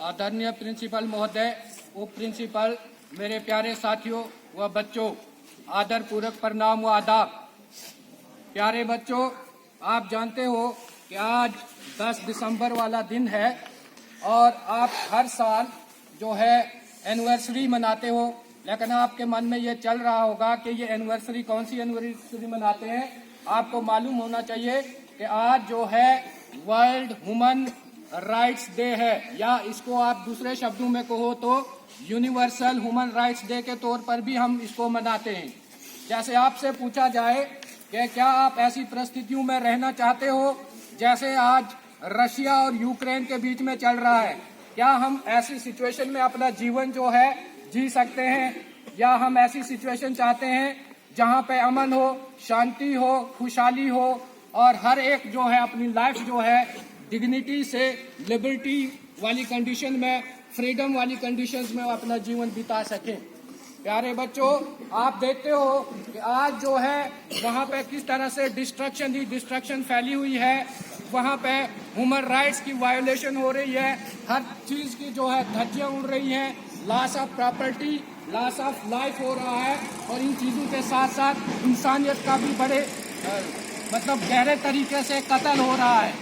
आदरणीय प्रिंसिपल महोदय, उप प्रिंसिपल, मेरे प्यारे साथियों व बच्चों, आदर पूर्वक प्रणाम व आदाब। प्यारे बच्चों, आप जानते हो कि आज 10 दिसंबर वाला दिन है और आप हर साल जो है एनिवर्सरी मनाते हो, लेकिन आपके मन में ये चल रहा होगा कि ये एनिवर्सरी कौन सी एनिवर्सरी मनाते हैं। आपको मालूम होना चाहिए कि आज जो है वर्ल्ड ह्यूमन राइट्स डे है, या इसको आप दूसरे शब्दों में कहो तो यूनिवर्सल ह्यूमन राइट्स डे के तौर पर भी हम इसको मनाते हैं। जैसे आपसे पूछा जाए कि क्या आप ऐसी परिस्थितियों में रहना चाहते हो जैसे आज रशिया और यूक्रेन के बीच में चल रहा है, क्या हम ऐसी सिचुएशन में अपना जीवन जो है जी सकते हैं, या हम ऐसी सिचुएशन चाहते हैं जहां पे अमन हो, शांति हो, खुशहाली हो और हर एक जो है अपनी लाइफ जो है डिग्निटी से, लिबर्टी वाली कंडीशन में, फ्रीडम वाली कंडीशंस में अपना जीवन बिता सकें। प्यारे बच्चों, आप देखते हो कि आज जो है वहाँ पे किस तरह से डिस्ट्रक्शन फैली हुई है, वहाँ पे ह्यूमन राइट्स की वायोलेशन हो रही है, हर चीज़ की जो है धज्जियाँ उड़ रही हैं, loss of property, loss of life हो रहा है और इन चीज़ों के साथ साथ इंसानियत का भी बड़े गहरे तरीके से कत्ल हो रहा है।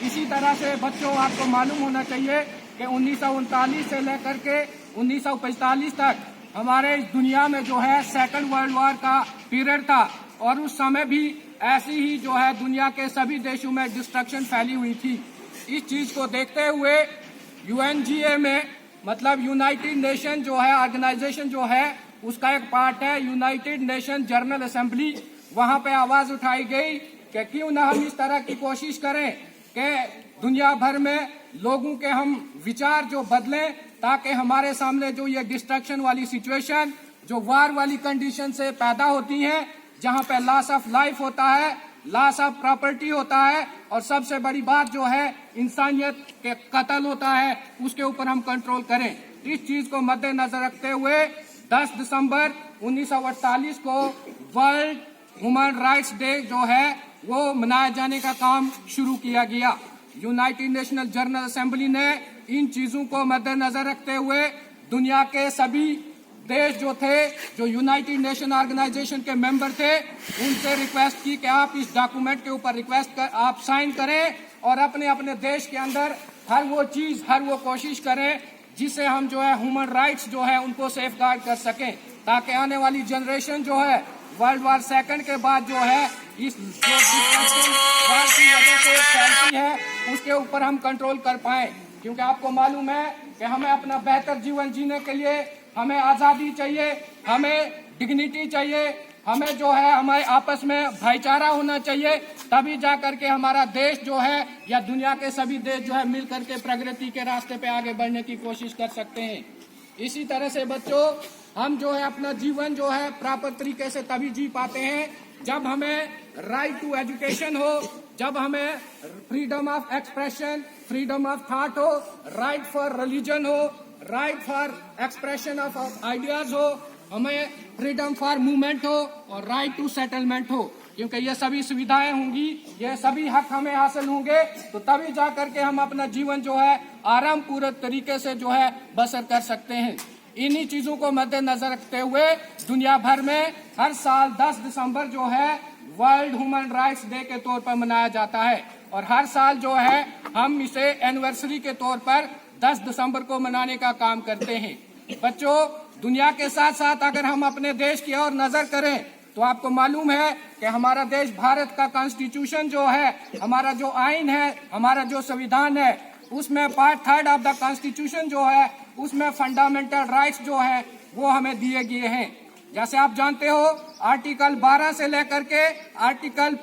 इसी तरह से बच्चों, आपको मालूम होना चाहिए कि 1939 से लेकर के 1945 तक हमारे दुनिया में जो है सेकंड वर्ल्ड वॉर का पीरियड था और उस समय भी ऐसी ही जो है दुनिया के सभी देशों में डिस्ट्रक्शन फैली हुई थी। इस चीज को देखते हुए यूएनजीए में, मतलब यूनाइटेड नेशन जो है ऑर्गेनाइजेशन जो है, उसका एक पार्ट है यूनाइटेड नेशन जनरल असेंबली, वहां पे आवाज उठाई गई कि क्यों ना हम इस तरह की कोशिश करें कि दुनिया भर में लोगों के हम विचार जो बदलें, ताकि हमारे सामने जो ये डिस्ट्रक्शन वाली सिचुएशन, जो वार वाली कंडीशन से पैदा होती हैं, जहां पे लॉस ऑफ लाइफ होता है, लॉस ऑफ प्रॉपर्टी होता है और सबसे बड़ी बात जो है इंसानियत के कत्ल होता है, उसके ऊपर हम कंट्रोल करें। इस चीज को मद्देनजर रखते हुए 10 दिसंबर 1948 को वर्ल्ड ह्यूमन राइट्स डे जो है वो मनाए जाने का काम शुरू किया गया। यूनाइटेड नेशनल जनरल असेंबली ने इन चीजों को मद्देनजर रखते हुए दुनिया के सभी देश जो थे, जो यूनाइटेड नेशन ऑर्गेनाइजेशन के मेंबर थे, उनसे रिक्वेस्ट की कि आप इस डॉक्यूमेंट के ऊपर आप साइन करें और अपने अपने देश के अंदर हर वो कोशिश करें जिससे हम जो है ह्यूमन राइट्स जो है उनको सेफ गार्ड कर सकें, ताकि आने वाली जनरेशन जो है वर्ल्ड वॉर सेकंड के बाद जो है इस जो वार की वजह से फैलती है उसके ऊपर हम कंट्रोल कर पाए। क्योंकि आपको मालूम है कि हमें अपना बेहतर जीवन जीने के लिए हमें आज़ादी चाहिए, हमें डिग्निटी चाहिए, हमें जो है हमारे आपस में भाईचारा होना चाहिए, तभी जा करके हमारा देश जो है या दुनिया के सभी देश जो है मिल करके प्रगति के रास्ते पे आगे बढ़ने की कोशिश कर सकते हैं। इसी तरह से बच्चों, हम जो है अपना जीवन जो है प्रॉपर तरीके से तभी जी पाते हैं जब हमें राइट टू एजुकेशन हो, जब हमें freedom of expression, freedom of thought हो, राइट फॉर रिलीजन हो, right for expression of ideas हो, हमें फ्रीडम फॉर मूवमेंट हो और राइट टू सेटलमेंट हो। क्योंकि ये सभी सुविधाएं होंगी, ये सभी हक हमें हासिल होंगे तो तभी जा करके हम अपना जीवन जो है आराम पूर्वक तरीके से जो है बसर कर सकते हैं। इन्हीं चीजों को मद्देनजर रखते हुए दुनिया भर में हर साल 10 दिसंबर जो है वर्ल्ड ह्यूमन राइट्स डे के तौर पर मनाया जाता है और हर साल जो है हम इसे एनिवर्सरी के तौर पर 10 दिसंबर को मनाने का काम करते हैं। बच्चों, दुनिया के साथ साथ अगर हम अपने देश की ओर नजर करें तो आपको मालूम है कि हमारा देश भारत का कॉन्स्टिट्यूशन जो है, हमारा जो आइन है, हमारा जो संविधान है, उसमें पार्ट 3 ऑफ द कॉन्स्टिट्यूशन जो है उसमें फंडामेंटल राइट्स जो है वो हमें दिए गए हैं। जैसे आप जानते हो आर्टिकल 12 से लेकर के आर्टिकल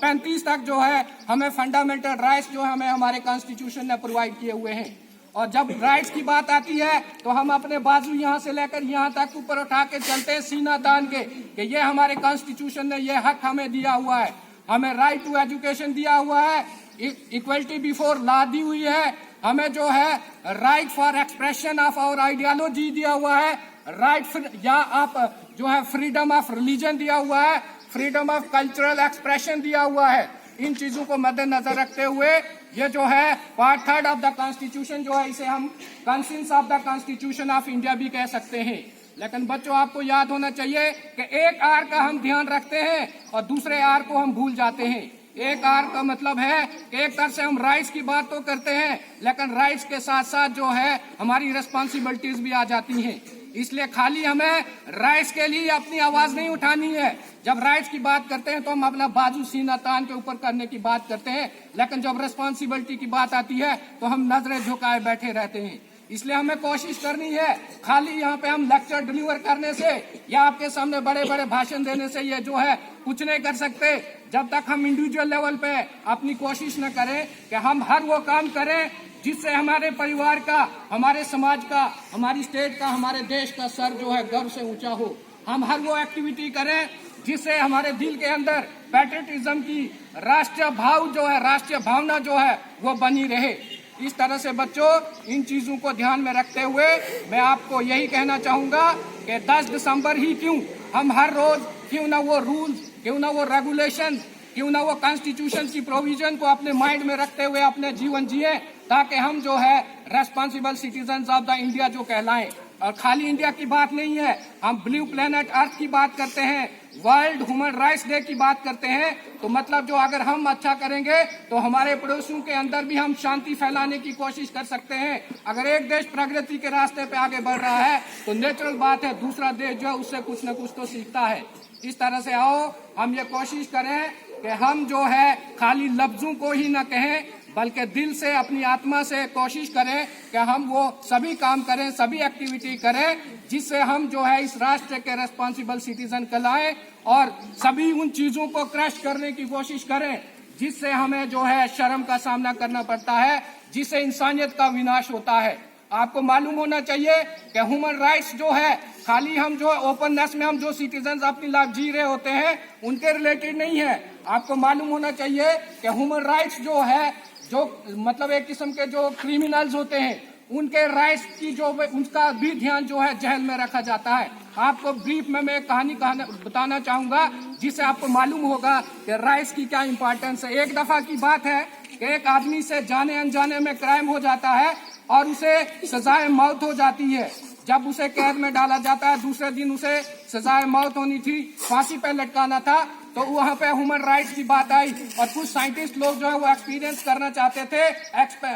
35 तक जो है हमें फंडामेंटल राइट्स जो हमें हमारे कॉन्स्टिट्यूशन ने प्रोवाइड किए हुए हैं। और जब राइट्स की बात आती है तो हम अपने बाजू यहाँ से लेकर यहाँ तक ऊपर उठा के चलते हैं सीना तान के कि ये हमारे कॉन्स्टिट्यूशन ने ये हक हमें दिया हुआ है। हमें राइट टू एजुकेशन दिया हुआ है, इक्वलिटी बिफोर लॉ दी हुई है, हमें जो है right for expression of our ideology दिया हुआ है, राइट या आप जो है फ्रीडम ऑफ रिलीजन दिया हुआ है, फ्रीडम ऑफ कल्चरल एक्सप्रेशन दिया हुआ है। इन चीजों को मद्देनजर रखते हुए ये जो है पार्ट 3 ऑफ द कॉन्स्टिट्यूशन जो है, इसे हम conscience of the constitution of India भी कह सकते हैं। लेकिन बच्चों, आपको याद होना चाहिए कि एक आर का हम ध्यान रखते हैं और दूसरे आर को हम भूल जाते हैं। एक आर का मतलब है कि एक तरह से हम राइट्स की बात तो करते हैं, लेकिन राइट्स के साथ साथ जो है हमारी रिस्पॉन्सिबिलिटीज भी आ जाती हैं। इसलिए खाली हमें राइट्स के लिए अपनी आवाज नहीं उठानी है। जब राइट्स की बात करते हैं तो हम अपना बाजू सीना तान के ऊपर करने की बात करते हैं, लेकिन जब रिस्पॉन्सिबिलिटी की बात आती है तो हम नजरें झुकाए बैठे रहते हैं। इसलिए हमें कोशिश करनी है, खाली यहाँ पे हम लेक्चर डिलीवर करने से या आपके सामने बड़े बड़े भाषण देने से ये जो है कुछ नहीं कर सकते, जब तक हम इंडिविजुअल लेवल पे अपनी कोशिश न करें कि हम हर वो काम करें जिससे हमारे परिवार का, हमारे समाज का, हमारी स्टेट का, हमारे देश का सर जो है गर्व से ऊंचा हो। हम हर वो एक्टिविटी करें जिससे हमारे दिल के अंदर पैट्रियटिज्म की राष्ट्रीय भाव जो है, राष्ट्रीय भावना जो है वो बनी रहे। इस तरह से बच्चों, इन चीजों को ध्यान में रखते हुए मैं आपको यही कहना चाहूंगा कि 10 दिसंबर ही क्यों, हम हर रोज क्यों ना वो रूल्स, क्यों ना वो रेगुलेशन, क्यों ना वो कॉन्स्टिट्यूशन की प्रोविजन को अपने माइंड में रखते हुए अपने जीवन जिए, ताकि हम जो है responsible citizens of the India जो कहलाएं। और खाली इंडिया की बात नहीं है, हम ब्लू प्लेनेट अर्थ की बात करते हैं, वर्ल्ड ह्यूमन राइट्स डे की बात करते हैं। तो मतलब जो अगर हम अच्छा करेंगे तो हमारे पड़ोसियों के अंदर भी हम शांति फैलाने की कोशिश कर सकते हैं। अगर एक देश प्रगति के रास्ते पे आगे बढ़ रहा है तो नेचुरल बात है दूसरा देश जो है उससे कुछ न कुछ तो सीखता है। इस तरह से आओ हम ये कोशिश करें कि हम जो है खाली लफ्जों को ही न कहें, बल्कि दिल से, अपनी आत्मा से कोशिश करें कि हम वो सभी काम करें, सभी एक्टिविटी करें जिससे हम जो है इस राष्ट्र के रेस्पॉन्सिबल सिटीजन कहलाएं और सभी उन चीजों को क्रश करने की कोशिश करें जिससे हमें जो है शर्म का सामना करना पड़ता है, जिससे इंसानियत का विनाश होता है। आपको मालूम होना चाहिए कि ह्यूमन राइट्स जो है खाली हम जो ओपननेस में हम जो सिटीजन अपनी लाइफ जी रहे होते हैं उनके रिलेटेड नहीं है। आपको मालूम होना चाहिए कि ह्यूमन राइट्स जो है, जो मतलब एक किस्म के जो क्रिमिनल्स होते हैं उनके राइट्स की जो उनका भी ध्यान जो है जेल में रखा जाता है। आपको ब्रीफ में मैं कहानी बताना चाहूंगा जिससे आपको मालूम होगा कि राइट्स की क्या इंपॉर्टेंस है। एक दफा की बात है कि एक आदमी से जाने अनजाने में क्राइम हो जाता है और उसे सजाए मौत हो जाती है। जब उसे कैद में डाला जाता है, दूसरे दिन उसे सजाए मौत होनी थी, फांसी पर लटकाना था, तो वहाँ पे ह्यूमन राइट्स की बात आई और कुछ साइंटिस्ट लोग जो है वो एक्सपीरियंस करना चाहते थे,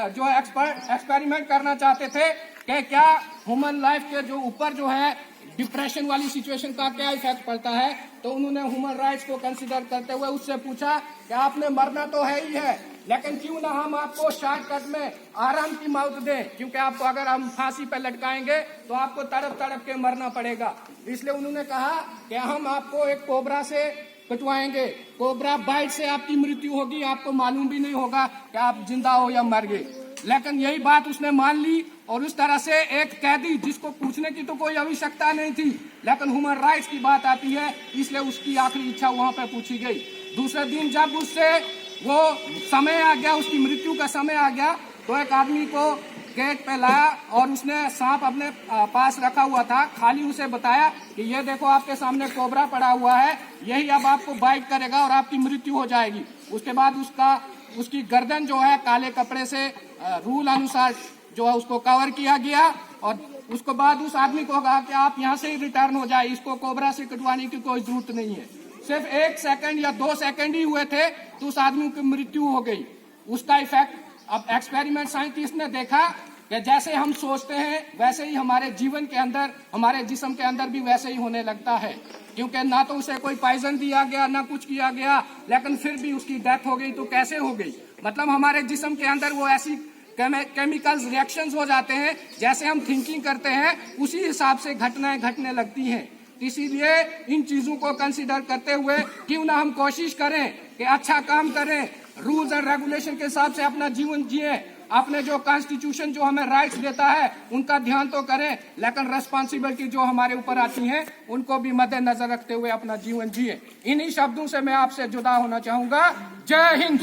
जो एक्सपेरिमेंट करना चाहते थे कि क्या ह्यूमन लाइफ के जो ऊपर जो है डिप्रेशन वाली सिचुएशन का क्या इफेक्ट पड़ता है। तो उन्होंने ह्यूमन राइट्स को कंसिडर करते हुए उससे पूछा कि आपने मरना तो है ही है, लेकिन क्यों ना हम आपको शॉर्टकट में आराम की मौत दें, क्योंकि आपको अगर हम फांसी पर लटकाएंगे तो आपको तड़प तड़प के मरना पड़ेगा। इसलिए उन्होंने कहा कि हम आपको एक कोबरा से कटवाएंगे, कोबरा बाइट से आपकी मृत्यु होगी, आपको मालूम भी नहीं होगा कि आप जिंदा हो या मर गए। लेकिन यही बात उसने मान ली और उस तरह से एक कैदी जिसको पूछने की तो कोई आवश्यकता नहीं थी, लेकिन ह्यूमन राइट्स की बात आती है इसलिए उसकी आखिरी इच्छा वहां पे पूछी गई। दूसरे दिन जब उससे वो समय आ गया, उसकी मृत्यु का समय आ गया, तो एक आदमी को गेट पे लाया और उसने सांप अपने पास रखा हुआ था, खाली उसे बताया कि ये देखो आपके सामने कोबरा पड़ा हुआ है, यही अब आपको बाइट करेगा और आपकी मृत्यु हो जाएगी। उसके बाद उसकी गर्दन जो है काले कपड़े से रूल अनुसार जो है उसको कवर किया गया और उसके बाद उस आदमी को कहा कि आप यहाँ से ही रिटर्न हो जाए, इसको कोबरा से कटवाने की कोई जरूरत नहीं है। सिर्फ 1 सेकंड या 2 सेकंड ही हुए थे तो उस आदमी की मृत्यु हो गई। उसका इफेक्ट अब एक्सपेरिमेंट साइंटिस्ट ने देखा कि जैसे हम सोचते हैं वैसे ही हमारे जीवन के अंदर, हमारे जिस्म के अंदर भी वैसे ही होने लगता है, क्योंकि ना तो उसे कोई पॉइजन दिया गया ना कुछ किया गया, लेकिन फिर भी उसकी डेथ हो गई। तो कैसे हो गई? मतलब हमारे जिस्म के अंदर वो ऐसी केमिकल्स रिएक्शंस हो जाते हैं, जैसे हम थिंकिंग करते हैं उसी हिसाब से घटनाएं घटने लगती हैं। इसीलिए इन चीजों को कंसीडर करते हुए क्यों ना हम कोशिश करें कि अच्छा काम करें, रूल्स एंड रेगुलेशन के हिसाब से अपना जीवन जिए, अपने जो कॉन्स्टिट्यूशन जो हमें राइट्स देता है उनका ध्यान तो करें, लेकिन रेस्पॉन्सिबिलिटी जो हमारे ऊपर आती है उनको भी मद्देनजर रखते हुए अपना जीवन जिए। इन्हीं शब्दों से मैं आपसे जुदा होना चाहूंगा। जय हिंद।